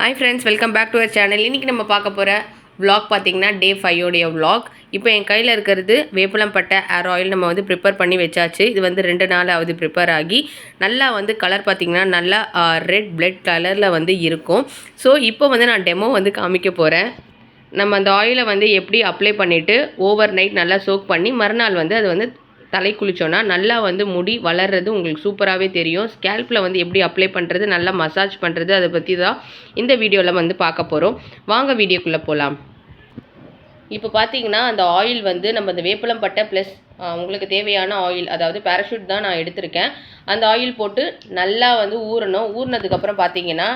Hi friends, welcome back to our channel. இன்னைக்கு நம்ம பார்க்க போற vlog பாத்தீங்கன்னா டே 5 உடைய vlog. இப்போ என் கையில இருக்கிறது வேப்பலம் பட்டை ஏர் ஆயில் நம்ம வந்து ப்ரிப்பேர் பண்ணி வெச்சாச்சு. இது வந்து 2 நாள் ஆகுது ப்ரிப்பேர் ஆகி. நல்லா வந்து கலர் பாத்தீங்கன்னா நல்லா ரெட் பிளட் கலர்ல வந்து இருக்கும். சோ இப்போ வந்து நான் டெமோ வந்து காமிக்க போறேன். நம்ம அந்த ஆயிலை வந்து எப்படி அப்ளை பண்ணிட்டு ஓவர் நைட் நல்லா சோக் பண்ணி மறுநாள் வந்து அது வந்து தலை குளிச்சோன்னா நல்லா வந்து முடி வளர்றது உங்களுக்கு சூப்பராகவே தெரியும். ஸ்கேல்பில் வந்து எப்படி அப்ளை பண்ணுறது, நல்லா மசாஜ் பண்ணுறது, அதை பற்றி தான் இந்த வீடியோவில் வந்து பார்க்க போகிறோம். வாங்க வீடியோக்குள்ளே போகலாம். இப்போ பார்த்தீங்கன்னா அந்த ஆயில் வந்து நம்ம அந்த வேப்பலம் பட்டை ப்ளஸ் உங்களுக்கு தேவையான ஆயில், அதாவது பேராஷூட் தான் நான் எடுத்திருக்கேன். அந்த ஆயில் போட்டு நல்லா வந்து ஊறணும். ஊறினதுக்கப்புறம் பார்த்தீங்கன்னா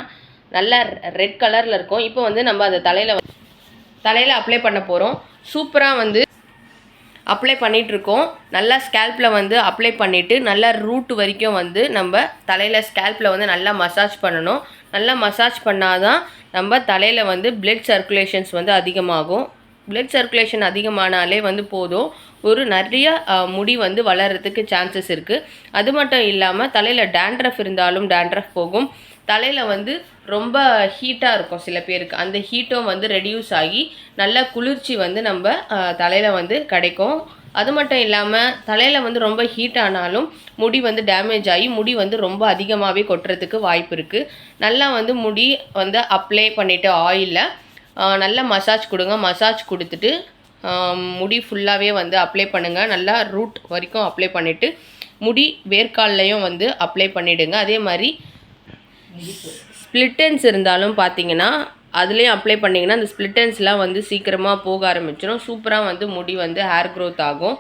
நல்லா ரெட் கலரில் இருக்கும். இப்போ வந்து நம்ம அந்த தலையில் அப்ளை பண்ண போகிறோம். சூப்பராக வந்து அப்ளை பண்ணிகிட்ருக்கோம். நல்லா ஸ்கேல்பில் வந்து அப்ளை பண்ணிவிட்டு நல்லா ரூட் வரைக்கும் வந்து நம்ம தலையில் ஸ்கேல்பில் வந்து நல்லா மசாஜ் பண்ணணும். நல்லா மசாஜ் பண்ணால் தான் நம்ம தலையில் வந்து பிளட் சர்க்குலேஷன்ஸ் வந்து அதிகமாகும். பிளட் சர்க்குலேஷன் அதிகமானாலே வந்து போதும், ஒரு நிறைய முடி வந்து வளர்கிறதுக்கு சான்சஸ் இருக்குது. அது மட்டும் இல்லாமல் தலையில் டேண்ட்ரஃப் இருந்தாலும் டேண்ட்ரஃப் போகும். தலையில் வந்து ரொம்ப ஹீட்டாக இருக்கும் சில பேருக்கு, அந்த ஹீட்டும் வந்து ரெடியூஸ் ஆகி நல்ல குளிர்ச்சி வந்து நம்ம தலையில் வந்து கிடைக்கும். அது மட்டும் இல்லாமல் தலையில் வந்து ரொம்ப ஹீட் ஆனாலும் முடி வந்து டேமேஜ் ஆகி முடி வந்து ரொம்ப அதிகமாகவே கொட்டுறதுக்கு வாய்ப்பு இருக்குது. நல்லா வந்து முடி வந்து அப்ளை பண்ணிவிட்டு ஆயிலில் நல்லா மசாஜ் கொடுங்க. மசாஜ் கொடுத்துட்டு முடி ஃபுல்லாகவே வந்து அப்ளை பண்ணுங்கள். நல்லா ரூட் வரைக்கும் அப்ளை பண்ணிவிட்டு முடி வேர்க்கால்லையும் வந்து அப்ளை பண்ணிவிடுங்க. அதே மாதிரி ஸ்ப்ளிட்டன்ஸ் இருந்தாலும் பார்த்தீங்கன்னா அதுலேயும் அப்ளை பண்ணிங்கன்னா அந்த ஸ்ப்ளிட்டன்ஸ்லாம் வந்து சீக்கிரமாக போக ஆரம்பிச்சிடும். சூப்பராக வந்து முடி வந்து ஹேர் க்ரோத் ஆகும்.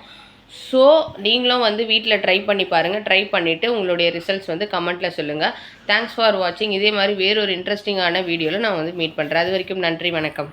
ஸோ நீங்களும் வந்து வீட்டில் ட்ரை பண்ணி பாருங்கள். ட்ரை பண்ணிவிட்டு உங்களுடைய ரிசல்ட்ஸ் வந்து கமெண்ட்டில் சொல்லுங்கள். தேங்க்ஸ் ஃபார் வாட்சிங். இதே மாதிரி வேறொரு இன்ட்ரெஸ்டிங்கான வீடியோவில் நான் வந்து மீட் பண்ணுறேன். அது வரைக்கும் நன்றி, வணக்கம்.